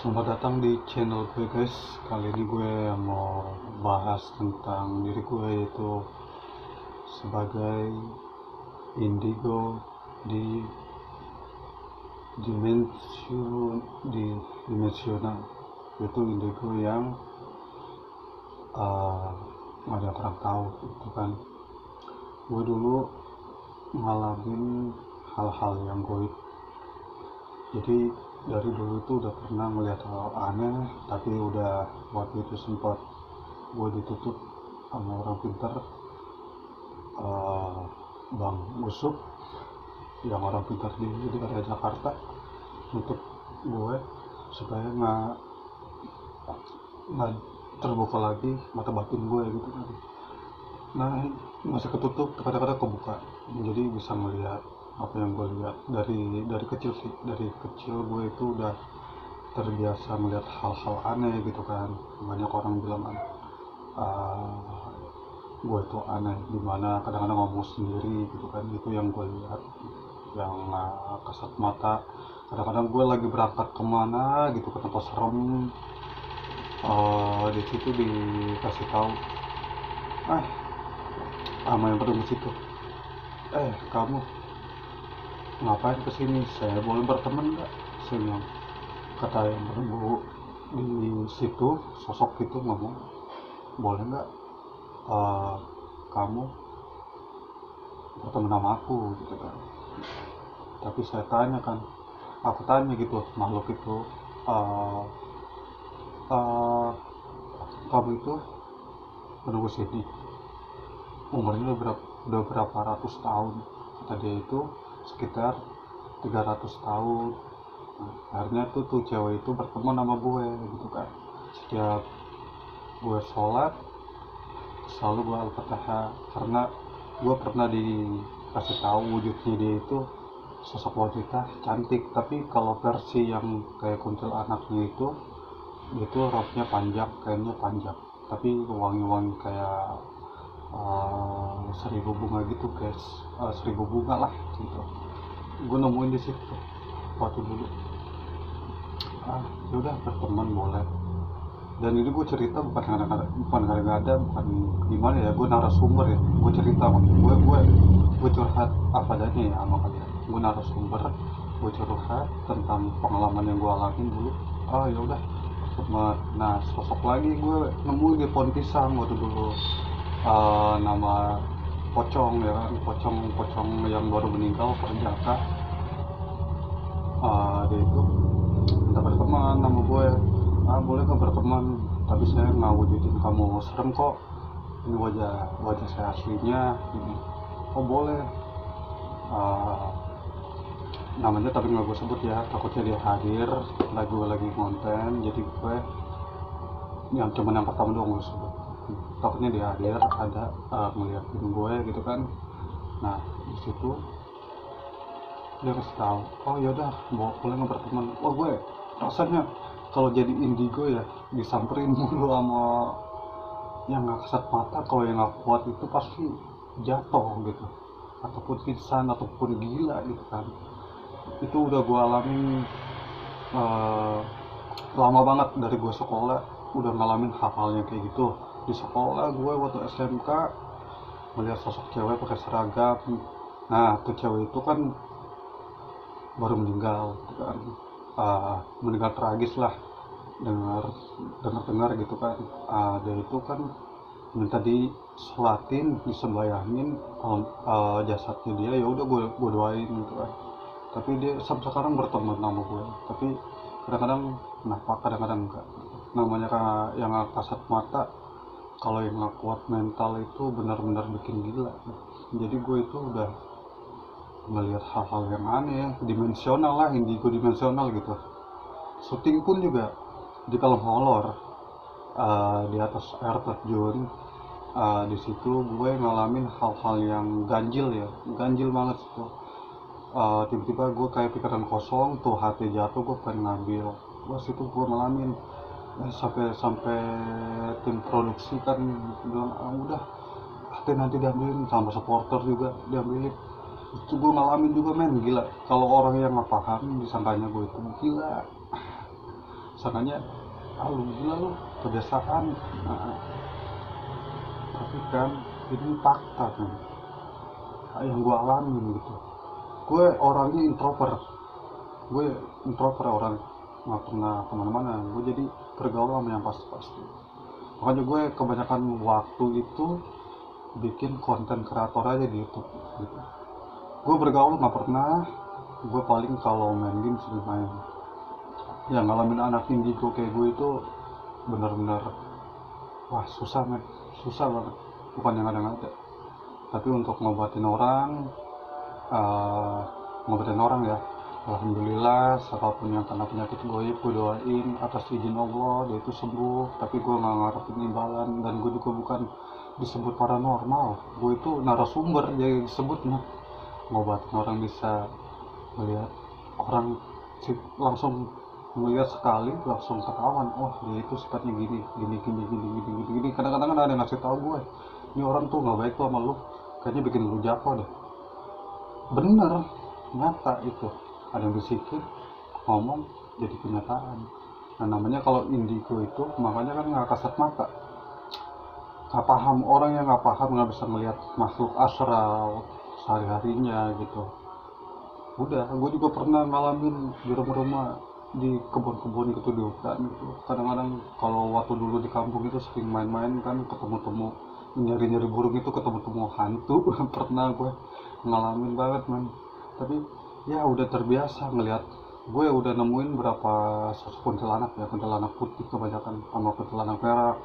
Selamat datang di channel gue guys. Kali ini gue mau bahas tentang diri gue, yaitu sebagai indigo di di dimensional. Itu indigo yang nggak ada orang tahu itu kan. Gue dulu ngalamin hal-hal yang goib. Jadi dari dulu itu udah pernah melihat hal aneh, tapi udah waktu itu sempat gue ditutup sama orang pintar, Bang Usuk, yang orang pintar di area Jakarta, nutup gue supaya nggak terbuka lagi mata batin gue gitu kan. Nah, masih ketutup, kadang-kadang kebuka, jadi bisa melihat apa yang gue lihat dari kecil sih. Dari kecil gue itu udah terbiasa melihat hal-hal aneh gitu kan. Banyak orang bilang kan, gue itu aneh, dimana kadang-kadang ngomong sendiri gitu kan. Itu yang gue lihat, yang kasat mata. Kadang-kadang gue lagi berangkat kemana gitu ke tempat serem, di situ dikasih tahu, sama yang peduli situ, kamu ngapain kesini, saya boleh berteman nggak? Saya bilang, kata yang berdua di situ, sosok itu ngomong, boleh nggak kamu berteman sama aku gitu kan. Tapi saya tanya kan, aku tanya gitu makhluk itu, uh, uh, kamu itu menunggu sini umurnya udah berapa ratus tahun? Kata dia itu sekitar 300 tahun. Nah, akhirnya tuh cewek itu berteman sama gue gitu kan. Setiap gue sholat selalu gue al-fatihah, karena gue pernah dikasih tahu wujudnya dia itu sosok wanita cantik, tapi kalau versi yang kayak kuntilanaknya itu roknya panjang, kainnya panjang, tapi wangi-wangi kayak 1000 bunga gitu guys. 1000 bunga lah gitu. Gue nemuin di situ waktu dulu. Yaudah berteman boleh. Dan ini gue cerita bukan kadang-kadang, bukan gimana ya, gue narasumber ya. Gue cerita, gue curhat apa adanya ya sama kalian. Gue narasumber, gue curhat tentang pengalaman yang gue alamin dulu. Ya udah berteman. Nah, sosok lagi gue nemu di pohon pisang waktu dulu. Nama Pocong ya kan, pocong yang baru meninggal, perjaka. Dia itu minta berteman sama gue. Boleh gak berteman, tapi saya nggak wujudin kamu serem kok, ini wajah saya aslinya ini. Oh boleh. Namanya tapi nggak gue sebut ya, takutnya dia hadir lagi konten, jadi gue yang cuman yang pertama doang gue sebut. Takutnya dia hadir, ada ngeliatin gue gitu kan. Nah di situ dia kasih tahu, oh yaudah boleh nggak berteman. Oh gue rasanya kalau jadi indigo ya disamperin mulu sama yang nggak kasat mata. Kalau yang nggak kuat itu pasti jatuh gitu, ataupun pingsan, ataupun gila gitu kan. Itu udah gue alami lama banget. Dari gue sekolah udah ngalamin hal-hal yang kayak gitu. Di sekolah gue waktu SMK melihat sosok cewek pakai seragam. Nah tuh cewek itu kan baru meninggal gitu kan. Meninggal tragis lah, dengar gitu kan. Dia itu kan minta disolatin, disembayangin jasadnya dia. Ya udah gue doain gitu kan. Tapi dia sampai sekarang berteman sama gue, tapi kadang-kadang kenapa, kadang-kadang enggak. Namanya yang kasat mata, kalau yang nggak kuat mental itu benar-benar bikin gila. Jadi gue itu udah melihat hal-hal yang aneh, dimensional lah, indigo dimensional gitu. Syuting pun juga di film horor, di atas air terjun. Di situ gue ngalamin hal-hal yang ganjil banget tuh. Tiba-tiba gue kayak pikiran kosong tuh, hati jatuh, gue pengen ngambil. Pas itu gue ngalamin, sampai tim produksi kan bilang, udah hati nanti diambilin, sama supporter juga diambilin. Itu gue ngalamin juga men, gila. Kalau orang yang nggak paham disangkanya gue itu gila. sangkanya lu gila lu kebiasaan. Nah, tapi kan ini fakta kan yang gue alamin gitu. Gue orangnya introvert orang, nggak pernah kemana-mana. Gue jadi bergaul sama yang pasti-pasti, makanya gue kebanyakan waktu itu bikin konten kreator aja di YouTube gitu. Gue bergaul nggak pernah. Gue paling kalau main game sering main. Ya ngalamin anak indigo kayak gue itu benar-benar wah susah men, susah banget. Bukan yang ada-ada, tapi untuk uh, ngobatin orang ya, alhamdulillah siapapun yang kena penyakit goib gue doain atas izin Allah dia itu sembuh. Tapi gue nggak ngarepin imbalan, dan gue juga bukan disebut paranormal. Gue itu narasumber jadi disebutnya. Ngobatin orang bisa melihat orang langsung melihat sekali langsung ketahuan, oh dia itu sifatnya gini gini gini gini gini gini gini. Kadang-kadang kan ada yang ngasih tahu gue, ini orang tuh nggak baik tuh sama lu, kayaknya bikin lu jatuh deh. Bener, nyata itu. Ada yang bisikin, ngomong jadi kenyataan. Nah namanya kalau indigo itu makanya kan nggak kasat mata, nggak paham. Orang yang nggak paham nggak bisa melihat makhluk astral sehari-harinya gitu. Udah, gue juga pernah ngalamin di rumah-rumah, di kebun-kebun gitu, di hutan gitu. Kadang-kadang kalau waktu dulu di kampung itu sering main-main kan, ketemu-temu nyari-nyari burung itu, ketemu-temu hantu. Pernah gue ngalamin banget man. Tapi ya udah terbiasa ngelihat. Gue udah nemuin berapa sosok kuntilanak ya, kuntilanak putih kebanyakan, sama kuntilanak merah,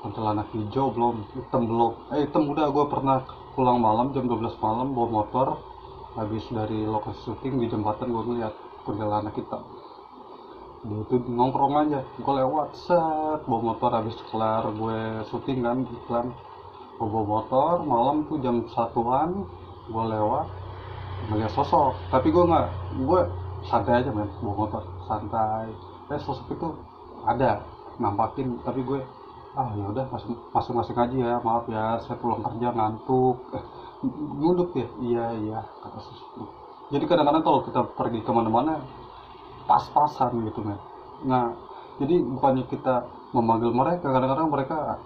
kuntilanak hijau belum, hitam belum. Hitam udah. Gue pernah pulang malam jam 12 malam bawa motor, habis dari lokasi syuting di jembatan gue ngeliat kuntilanak hitam. Dia itu nongkrong aja, gue lewat set bawa motor, habis kelar gue syuting kan iklan, gue bawa motor malam tuh jam 1-an, gue lewat melihat sosok. Tapi gue santai aja men, bawa motor santai. Sosok itu ada nampakin, tapi gue ya udah masing-masing aja ya, maaf ya saya pulang kerja ngantuk. Nunduk ya, iya kata sosok. Jadi kadang-kadang kalau kita pergi kemana-mana pas-pasan gitu men. Nah jadi bukannya kita memanggil mereka, kadang-kadang mereka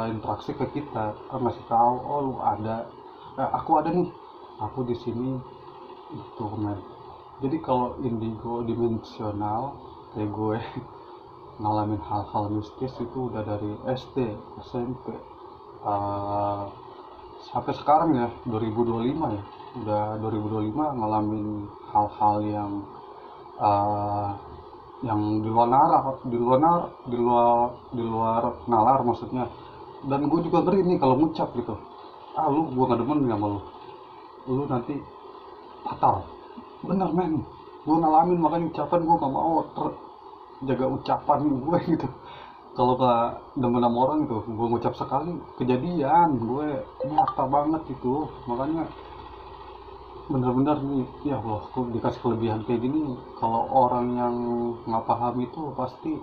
interaksi ke kita, ngasih tahu, oh lu ada, aku ada nih, aku di sini itu men. Jadi kalau indigo dimensional kayak gue ngalamin hal-hal mistis itu udah dari SD, SMP, sampai sekarang ya 2025 ya. Udah 2025 ngalamin hal-hal yang di luar nalar, di luar nalar maksudnya. Dan gue juga ngeri nih kalau ngucap gitu, lu gue gak demen nih sama lu nanti fatal. Bener men, gue ngalamin, makanya ucapan gue gak mau jaga ucapan gue gitu. Kalau gak demen sama orang gitu, gue ngucap sekali kejadian, gue nyata banget itu. Makanya bener-bener nih, ya Allah, kok dikasih kelebihan kayak gini. Kalau orang yang nggak paham itu pasti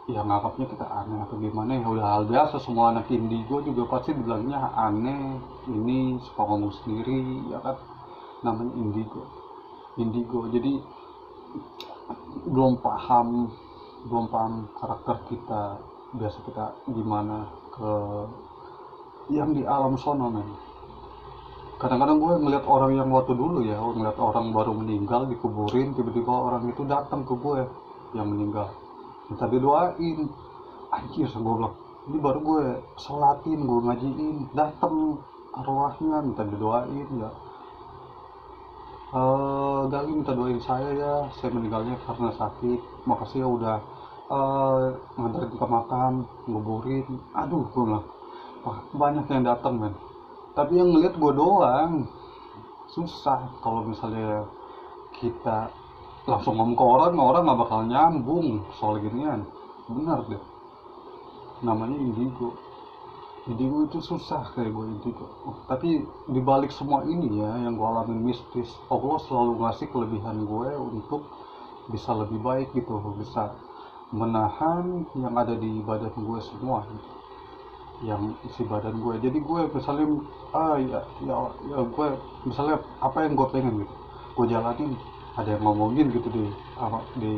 ya nganggapnya kita aneh atau gimana ya. Udah hal biasa, semua anak indigo juga pasti dibilangnya aneh, ini suka ngomong sendiri ya kan, namanya indigo. Jadi belum paham karakter kita, biasa kita gimana ke yang di alam sono men. Kadang-kadang gue ngeliat orang yang waktu dulu ya, ngeliat orang baru meninggal dikuburin, tiba-tiba orang itu datang ke gue yang meninggal, minta didoain. Anjir, gue bilang ini baru gue sholatin, gue ngajiin, datang arwahnya minta didoain ya. Gali minta doain saya ya, saya meninggalnya karena sakit, makasih ya udah nganterin ke makam, nguburin. Aduh, gue bilang banyak yang datang men. Tapi yang ngeliat gue doang. Susah kalau misalnya kita langsung ngomong ke orang gak bakal nyambung soal ginian. Bener deh, namanya indigo itu susah kayak gue indigo. Tapi dibalik semua ini ya yang gue alamin mistis, Allah selalu ngasih kelebihan gue untuk bisa lebih baik gitu, bisa menahan yang ada di badan gue semua gitu, yang isi badan gue. Jadi gue misalnya ya gue misalnya apa yang gue pengen gitu gue jalanin, ada yang ngomongin gitu di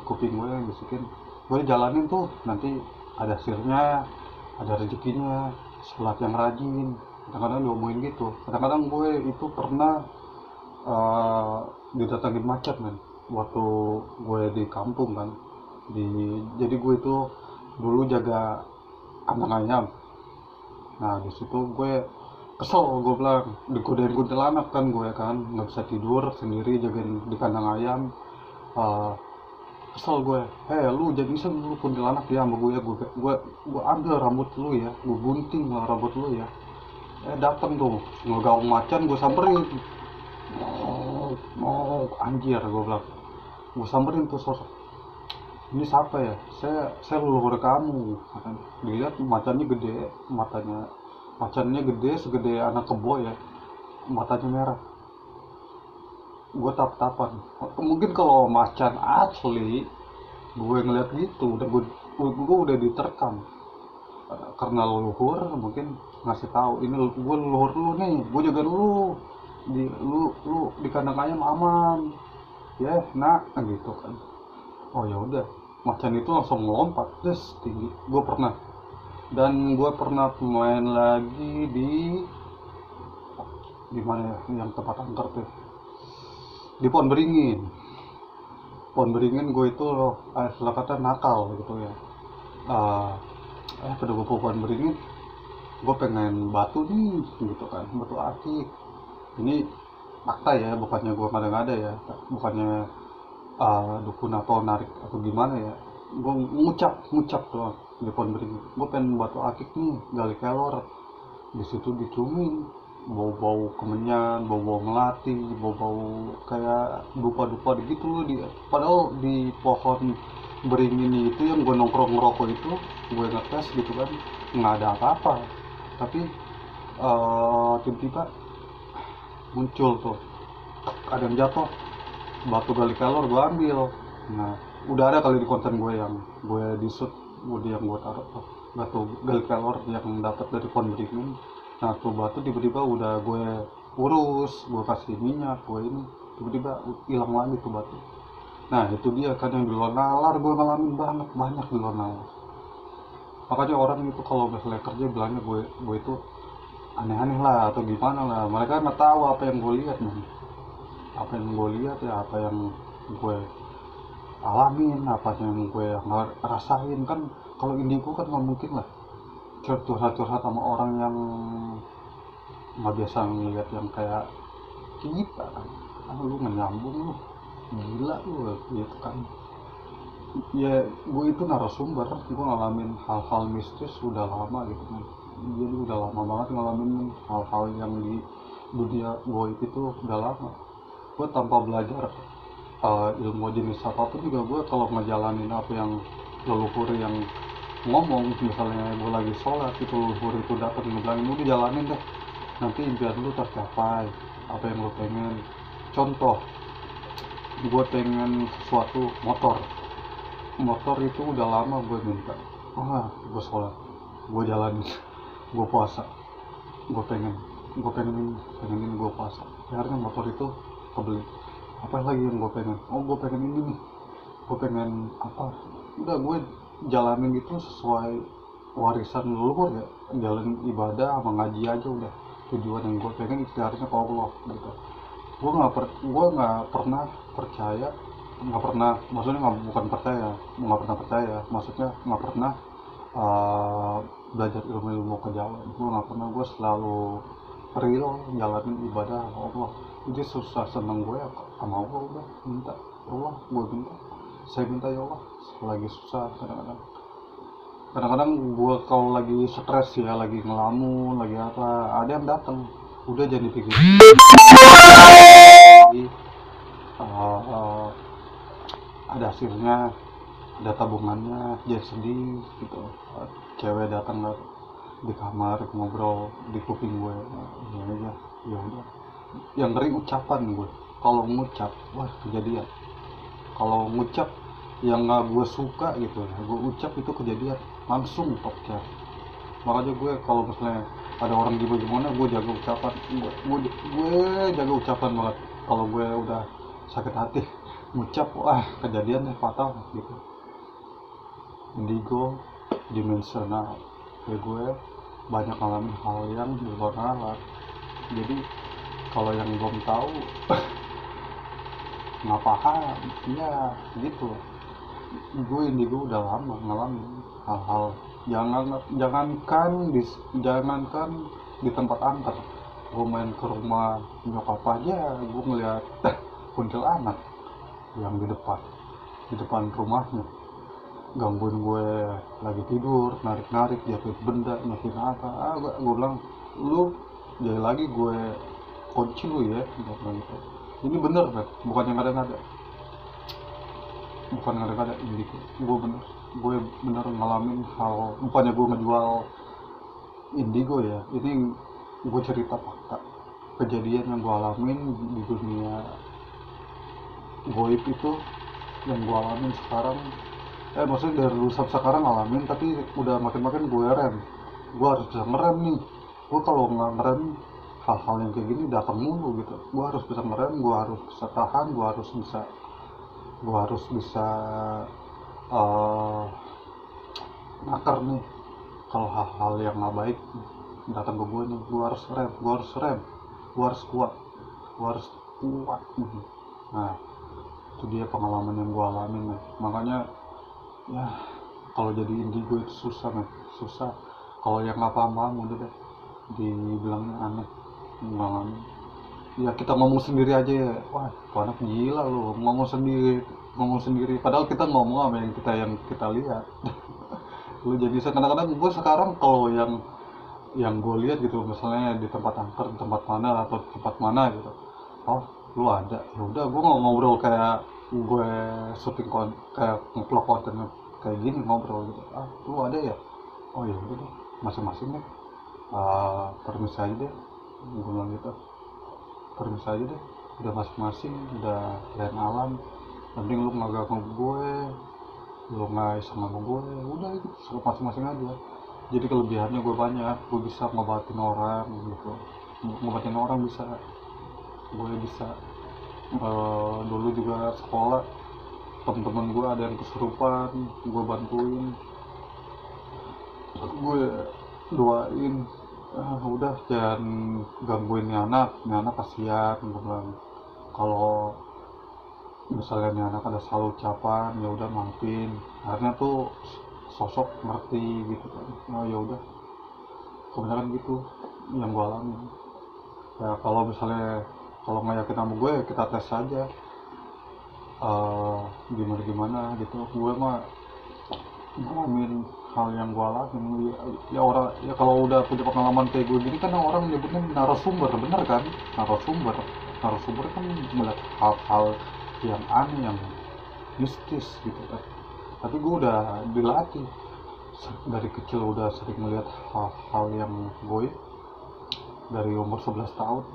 kuping gue, bisikin gue jalanin tuh nanti ada hasilnya, ada rezekinya, sholat yang rajin. Kadang-kadang diomongin gitu. Kadang-kadang gue itu pernah uh, didatangin macet men, waktu gue di kampung kan. Jadi gue itu dulu jaga kandang ayam. Nah di situ gue kesel, gue bilang digodain kuntilanak kan, gue kan nggak bisa tidur sendiri jagain di kandang ayam. uh, Kesel gue, lu jadi iseng lu kuntilanak ya sama gue ya, gue ambil rambut lu ya, gue gunting lah rambut lu ya. Dateng tuh ngegaung macan, gue samperin. Mau anjir, gue bilang, gue samperin tuh sosok, ini siapa ya, saya leluhur kamu kan. Dilihat macannya gede, macannya gede segede anak kebo ya, matanya merah. Gue tap-tapan, mungkin kalau macan asli gue ngeliat gitu udah gue udah diterkam. Karena leluhur mungkin ngasih tahu ini gue leluhur lu nih, gue jaga lu di kandang ayam aman ya nak gitu kan. Oh ya udah, macan itu langsung melompat terus tinggi. Gue pernah, dan gue pernah main lagi di mana ya, yang tempat angker tuh, di Pohon Beringin. Pohon Beringin gue itu salah kata nakal gitu ya. uh, pada gue Pohon Beringin, gue pengen batu nih gitu kan, batu akik. Ini fakta ya, bukannya gue ngada-ngada ya, bukannya dukun atau narik atau gimana ya. Gue ngucap doang di Pohon Beringin, gue pengen batu akik nih, gali kelor. Di situ diciumin bau-bau kemenyan, bau-bau melati, bau-bau kayak dupa-dupa gitu loh. Padahal di pohon beringin itu yang gue nongkrong ngerokok itu, gue ngetes gitu kan, nggak ada apa-apa. Tapi tiba-tiba muncul tuh, ada yang jatuh, batu gali kelor gue ambil. Nah udah ada kali di konten gue yang gue di shoot, yang gue taruh tuh batu gali kelor yang dapat dari pohon beringin. Nah tuh batu tiba-tiba udah gue urus, gue kasih minyak, gue ini tiba-tiba hilang lagi tuh batu. Nah itu dia kan yang di luar nalar, gue ngalamin banyak di luar nalar. Makanya orang itu kalau misalnya kerja bilangnya gue itu aneh-aneh lah atau gimana lah. Mereka nggak tahu apa yang gue lihat nih, apa yang gue lihat ya, apa yang gue alamin, apa yang gue rasain kan. Kalau indigo kan nggak mungkin lah curhat-curhat sama orang yang nggak biasa ngeliat yang kayak kita kan. Lu nggak nyambung, lu gila lu gitu kan. Ya gue itu narasumber, gue ngalamin hal-hal mistis udah lama gitu kan. Jadi udah lama banget ngalamin hal-hal yang di dunia goib itu udah lama. Gue tanpa belajar ilmu jenis apapun juga, gue kalau ngejalanin apa yang leluhur yang ngomong, misalnya gue lagi sholat itu leluhur itu datang ngebilangin udah jalanin deh, nanti impian lu tercapai apa yang lu pengen. Contoh, gue pengen suatu motor itu udah lama gue minta. Gue sholat, gue jalanin, gue puasa, gue pengen gue puasa, akhirnya motor itu kebeli. Apa lagi yang gue pengen? Gue pengen ini nih, gue pengen apa, udah gue jalanin itu sesuai warisan leluhur ya, jalan ibadah sama ngaji aja udah tujuan yang gue pengen, ikhtiarnya ke Allah gitu. Gue nggak pernah percaya, nggak pernah, maksudnya bukan percaya, nggak pernah percaya, maksudnya nggak pernah belajar ilmu ke jalan. Gue nggak pernah, gue selalu real jalanin ibadah Allah. Jadi susah seneng gue ya sama Allah, udah minta Allah, gue minta, saya minta ya Allah. Lagi susah kadang-kadang gue kalau lagi stres ya, lagi ngelamun, lagi apa, ada yang datang, udah jadi pikirin. Jadi ada hasilnya, ada tabungannya, jangan sedih gitu. Cewek datang di kamar ngobrol di kuping gue, ini aja ya udah. Yang ngeri ucapan gue, kalau ngucap wah kejadian. Kalau ngucap yang nggak gue suka gitu ya, gue ucap itu kejadian langsung podcast. Makanya gue kalau misalnya ada orang gimana gue jaga ucapan, gue jaga ucapan banget. Kalau gue udah sakit hati ngucap wah kejadian nih fatal gitu. Indigo dimensional, kayak gue banyak ngalamin hal yang di luar nalar. Jadi kalau yang belum tahu nggak paham ya gitu. Gue indigo udah lama ngalamin hal-hal jangankan di tempat antar, gue main ke rumah nyokap aja gue ngeliat kuntilanak yang di depan rumahnya gangguin gue lagi tidur, narik jatuhin benda, nyakitin apa. Gue bilang lu jadi lagi gue kunci lu ya, gue bilang gitu. Ini bener kan, bukan yang ada ini gue bener ngalamin hal, bukannya gue ngejual indigo ya, ini gue cerita fakta kejadian yang gue alamin di dunia goib itu, yang gue alamin sekarang. Maksudnya dari dulu sampai sekarang ngalamin, tapi udah makin gue rem. Gue harus bisa ngerem nih. Gue kalau nggak ngerem hal-hal yang kayak gini datang mulu gitu. Gue harus bisa ngerem, gue harus bisa tahan, gue harus bisa nakar nih kalau hal-hal yang nggak baik datang ke gue nih. Gue harus rem, gue harus kuat. Nah itu dia pengalaman yang gue alamin nih. Makanya ya kalau jadi indigo itu susah. Kalau yang nggak paham udah deh dibilangnya aneh ngalamin. Ya kita ngomong sendiri aja ya, wah tuh anak gila lu ngomong sendiri padahal kita ngomong apa yang kita lihat. Lu jadi kadang-kadang gue sekarang kalau yang gue lihat gitu, misalnya di tempat angker, di tempat mana atau di tempat mana gitu, oh lu ada, ya udah gue ngobrol kayak gue syuting kayak ngevlog konten kayak gini, ngobrol gitu. Lu ada ya, oh ya udah deh masing-masing deh, permisi aja deh, gue bilang gitu, permisi aja deh, udah masing-masing, udah lain alam, penting lu nggak ganggu gue, lu nggak iseng sama gue, udah gitu masing-masing aja. Jadi kelebihannya gue banyak, gue bisa ngobatin orang gitu, bisa, gue bisa. Dulu juga sekolah temen-temen gue ada yang kesurupan, gue bantuin, gue doain, udah jangan gangguin nih anak kasihan, gue bilang. Kalau misalnya nih anak ada salah ucapan ya udah maafin, akhirnya tuh sosok ngerti gitu kan. Oh ya udah, kebenaran gitu yang gue alami. Ya kalau misalnya kalau nggak yakin sama gue kita tes aja, gimana gitu. Gue mah ngalamin hal yang gue alamin ya orang ya. Kalau udah punya pengalaman kayak gue gini kan orang nyebutnya narasumber, bener kan? Narasumber kan melihat hal-hal yang aneh, yang mistis gitu kan. Tapi gue udah dilatih dari kecil, udah sering melihat hal-hal yang goib dari umur 11 tahun.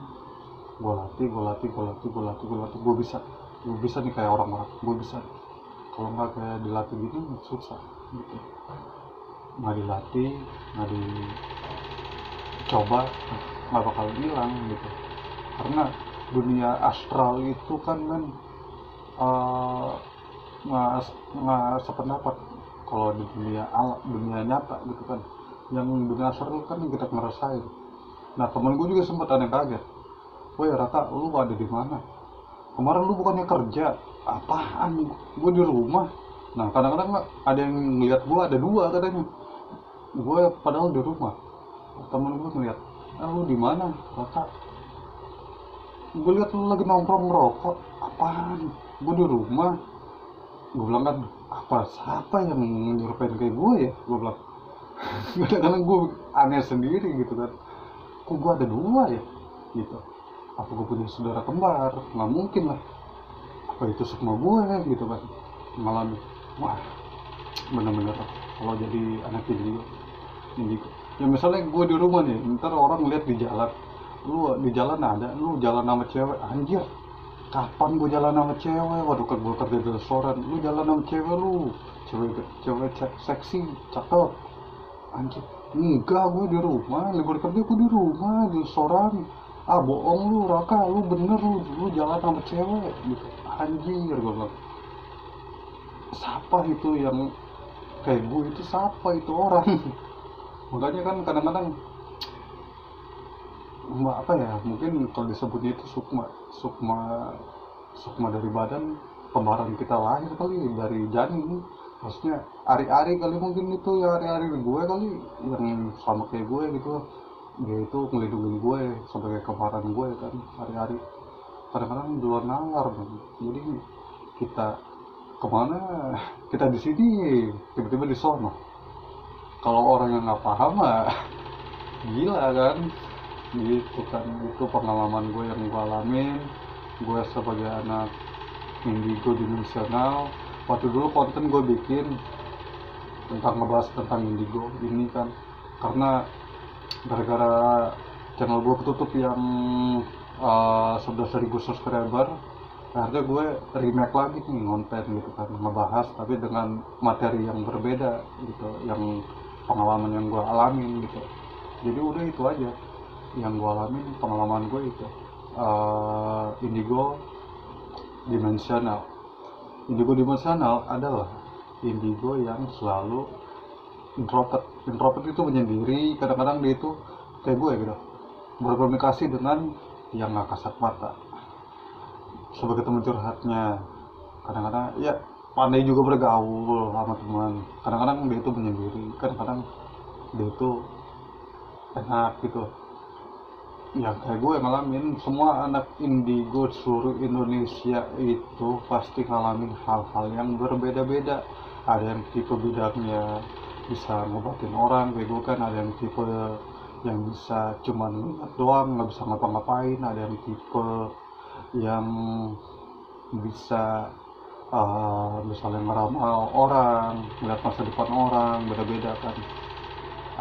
Gue latih, gue bisa nih kayak orang-orang, gue bisa. Kalau nggak kayak dilatih gitu susah gitu, nggak dilatih, nggak dicoba nggak bakal hilang gitu. Karena dunia astral itu kan nggak sependapat kalau di dunia nyata gitu kan. Yang dunia astral kan kita ngerasain. Nah temen gue juga sempat ada yang kaget, woi Raka lu ada di mana kemarin, lu bukannya kerja? Apaan, gue di rumah. Nah kadang-kadang ada yang ngeliat gue, ada dua katanya, gue padahal di rumah. Temen gue ngeliat, lu di mana Raka? Gue lihat lu lagi nongkrong ngerokok. Apaan, gue di rumah. Gue bilang kan, siapa yang nyuruhin kayak gue ya, gue bilang. Kadang-kadang gue aneh sendiri gitu kan, kok gue ada dua ya gitu. Apa gue punya saudara kembar? Nggak mungkin lah. Apa itu semua gue gitu kan, mengalami. Wah bener-bener kalau jadi anak indigo ya. Misalnya gue di rumah nih, ntar orang lihat di jalan, lu di jalan ada, lu jalan sama cewek, anjir kapan gue jalan sama cewek? Waduh kan gue kerja di restoran, lu jalan sama cewek, lu cewek seksi cakep, anjir enggak, gue di rumah, lagi kerja gue di rumah di restoran. ah bohong lu Raka, lu bener lu jalan sama cewek gitu. Anjir, gue bilang, siapa itu yang kayak gue itu, siapa itu orang? Makanya kan kadang-kadang apa ya, mungkin kalau disebutnya itu sukma, sukma sukma dari badan, kembaran kita lahir kali dari janin. Maksudnya ari-ari kali, mungkin itu ya ari-ari gue kali yang sama kayak gue gitu. Dia itu ngelindungin gue sebagai kembaran gue kan, hari-hari. Kadang-kadang di luar nalar kan. Jadi kita kemana, kita di sini tiba-tiba di sono. Kalau orang yang nggak paham mah gila kan, gitu kan. Itu pengalaman gue yang gue alamin. Gue sebagai anak indigo dimensional, waktu dulu konten gue bikin tentang ngebahas tentang indigo ini kan, karena gara-gara channel gue ketutup yang 11.000 subscriber, akhirnya gue remake lagi nih konten gitu kan, ngebahas tapi dengan materi yang berbeda gitu, yang pengalaman yang gue alamin gitu. Jadi udah itu aja yang gue alamin, pengalaman gue itu indigo dimensional. Indigo dimensional adalah indigo yang selalu introvert. Introvert itu menyendiri, kadang-kadang dia itu kayak gue gitu, berkomunikasi dengan yang nggak kasat mata sebagai teman curhatnya. Kadang-kadang ya pandai juga bergaul sama teman, kadang-kadang dia itu menyendiri, kadang-kadang dia itu enak gitu. Ya kayak gue ngalamin, semua anak indigo seluruh Indonesia itu pasti ngalamin hal-hal yang berbeda-beda. Ada yang tipe bidangnya bisa ngobatin orang kayak gue kan, ada yang tipe yang bisa cuman lihat doang nggak bisa ngapa-ngapain, ada yang tipe yang bisa misalnya ngeramal orang, melihat masa depan orang, beda-beda kan.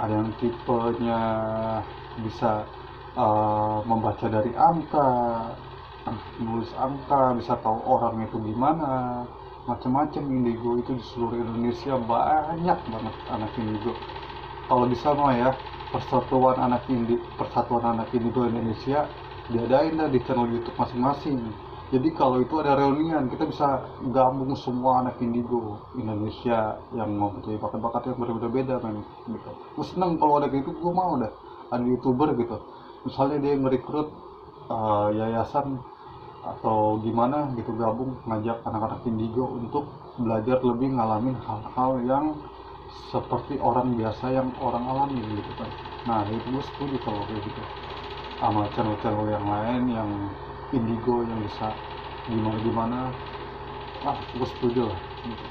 Ada yang tipenya bisa membaca dari angka, nulis angka, bisa tahu orang itu gimana, macam-macam. Indigo itu di seluruh Indonesia banyak banget anak indigo. Kalau bisa mah ya, persatuan anak indigo Indonesia diadain dah di channel YouTube masing-masing. Jadi kalau itu ada reunian, kita bisa gabung semua anak indigo Indonesia yang mempunyai bakat-bakat yang berbeda-beda kan gitu. Gue seneng kalau ada gitu, gue mau dah ada youtuber gitu, misalnya dia merekrut yayasan atau gimana gitu, gabung ngajak anak-anak indigo untuk belajar lebih, ngalamin hal-hal yang seperti orang biasa yang orang alami gitu kan. Nah itu gue setuju kalau kayak gitu, sama channel-channel yang lain yang indigo yang bisa gimana-gimana, gue setuju lah gitu.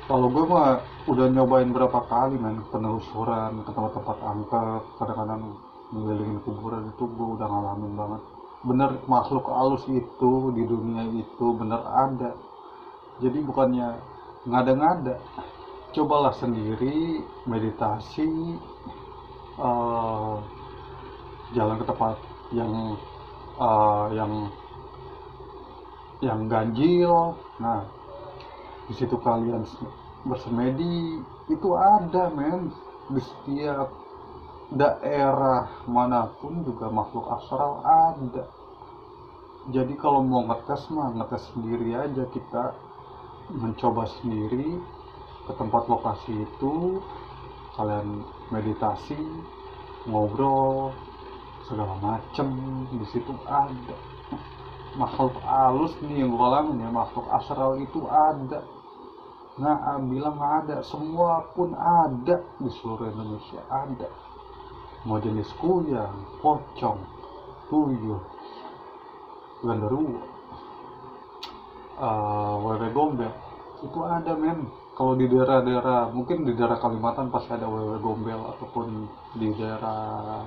Kalau gue mah udah nyobain berapa kali men, penelusuran ke tempat-tempat angker, kadang-kadang ngelilingin kuburan, itu gue udah ngalamin banget. Bener makhluk halus itu di dunia itu bener ada. Jadi bukannya ngada-ngada, cobalah sendiri meditasi, uh, jalan ke tempat yang uh, yang yang ganjil. Nah di situ kalian bersemedi, itu ada men, di setiap daerah manapun juga makhluk astral ada. Jadi kalau mau ngetes mah ngetes sendiri aja, kita mencoba sendiri ke tempat lokasi itu, kalian meditasi, ngobrol segala macem, di situ ada makhluk halus nih yang gue alamin ya, makhluk astral itu ada. Nah bilang ada, semua pun ada di seluruh Indonesia ada, mau jenis kuyang, pocong, tuyul, genderuwo, wewe gombel, itu ada men. Kalau di daerah-daerah, mungkin di daerah Kalimantan pasti ada wewe gombel, ataupun di daerah,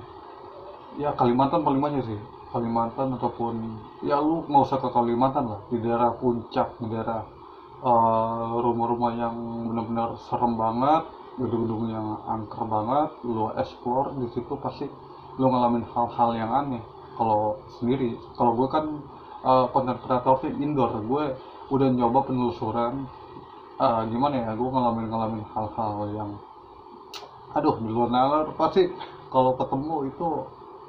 ya Kalimantan paling banyak sih, Kalimantan ataupun ya lu nggak usah ke Kalimantan lah, di daerah puncak, di daerah rumah-rumah yang benar-benar serem banget, gedung-gedung yang angker banget, lu explore di situ pasti lu ngalamin hal-hal yang aneh. Kalau sendiri, kalau gue kan konten kreatornya indoor, gue udah nyoba penelusuran, gimana ya, gue ngalamin hal-hal yang aduh di luar nalar. Pasti kalau ketemu itu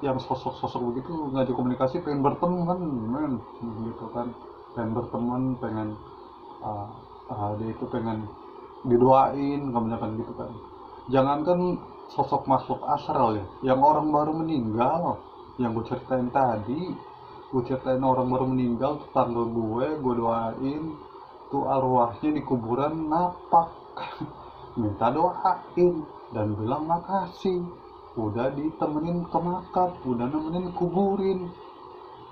yang sosok-sosok begitu ngajak komunikasi, pengen berteman men gitu kan, pengen berteman, pengen uh, dia itu pengen didoain kebanyakan gitu kan. Jangankan sosok makhluk astral ya, yang orang baru meninggal, yang gue ceritain orang baru meninggal, tetangga gue doain tuh arwahnya di kuburan napak minta doain dan bilang makasih udah ditemenin ke makam, udah nemenin kuburin.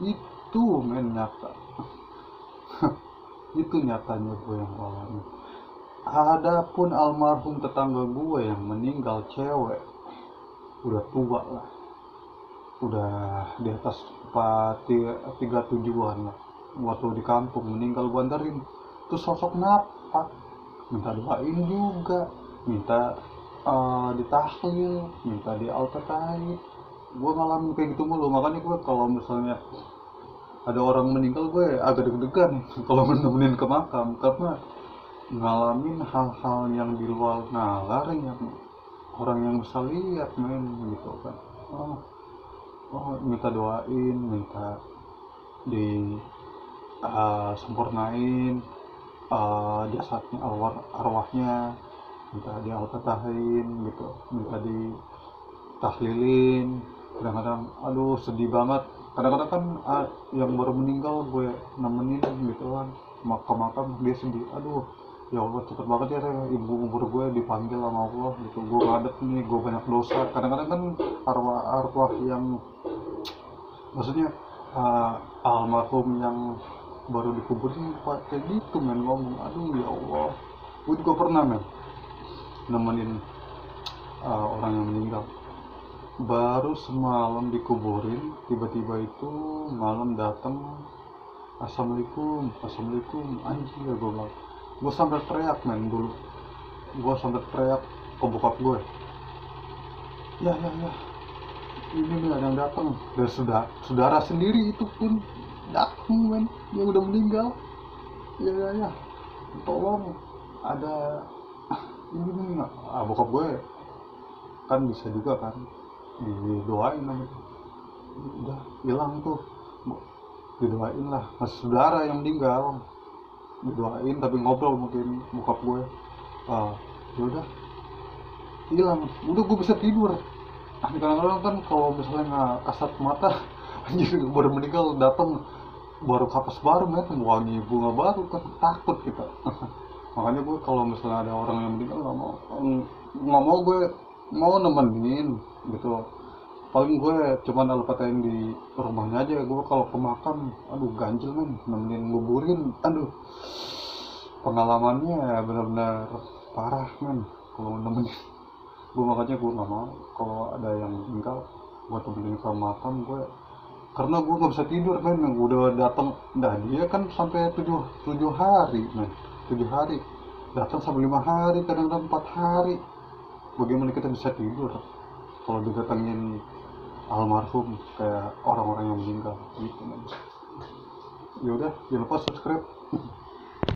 Itu men nyata. Itu nyatanya gue yang alami. Adapun almarhum tetangga gue yang meninggal cewek, udah tua lah, udah di atas 37-an lah, waktu di kampung meninggal gue anterin, tuh sosok napak minta doain juga, minta ditahlil, minta di altatai. Gue ngalamin kayak gitu mulu, makanya gue kalau misalnya ada orang meninggal gue agak deg-degan kalau nemenin ke makam, karena ngalamin hal-hal yang di luar nalar yang orang yang bisa lihat men gitu kan. oh, Minta doain, minta di sempurnain jasadnya, arwahnya, minta di altahin gitu, minta ditahlilin. Kadang-kadang aduh sedih banget, kadang-kadang kan yang baru meninggal gue nemenin gitu kan, makam-makam dia sedih, aduh ya Allah cepet banget ya ibu umur gue dipanggil sama Allah gitu, gue ngadep nih, gue banyak dosa. Kadang-kadang kan arwah-arwah yang maksudnya almarhum yang baru dikuburin kayak gitu men ngomong, aduh ya Allah. Gue juga pernah men nemenin orang yang meninggal, baru semalam dikuburin, tiba-tiba itu malam datang, assalamualaikum assalamualaikum, anjir gue bilang, gue sampai teriak men dulu, gue sampai teriak ke bokap gue, ya ini nih ada yang datang, dan saudara sendiri itu pun datang men, dia udah meninggal. Ya tolong ada ini nih, bokap gue kan bisa juga kan didoain namanya, udah hilang tuh, didoain lah, masih saudara yang meninggal, didoain tapi ngobrol mungkin bokap gue, ya udah hilang, udah gue bisa tidur. Kadang-kadang kan kalau misalnya nggak kasat mata anjir baru meninggal datang, baru kapas baru men, wangi bunga baru kan, takut kita. Makanya gue kalau misalnya ada orang yang meninggal nggak mau gue mau nemenin gitu, paling gue cuman alpatain di rumahnya aja. Gue kalau ke makam aduh ganjil men, nemenin nguburin, aduh pengalamannya benar-benar parah men kalau nemenin. Gue makanya gue nggak mau kalau ada yang meninggal gue temenin ke makam gue, karena gue nggak bisa tidur men, yang udah datang. Nah dia kan sampai tujuh hari men, 7 hari datang, sampai 5 hari, kadang-kadang 4 hari. Bagaimana kita bisa tidur kalau didatengin almarhum kayak orang-orang yang meninggal gitu men. Ya udah, jangan lupa subscribe.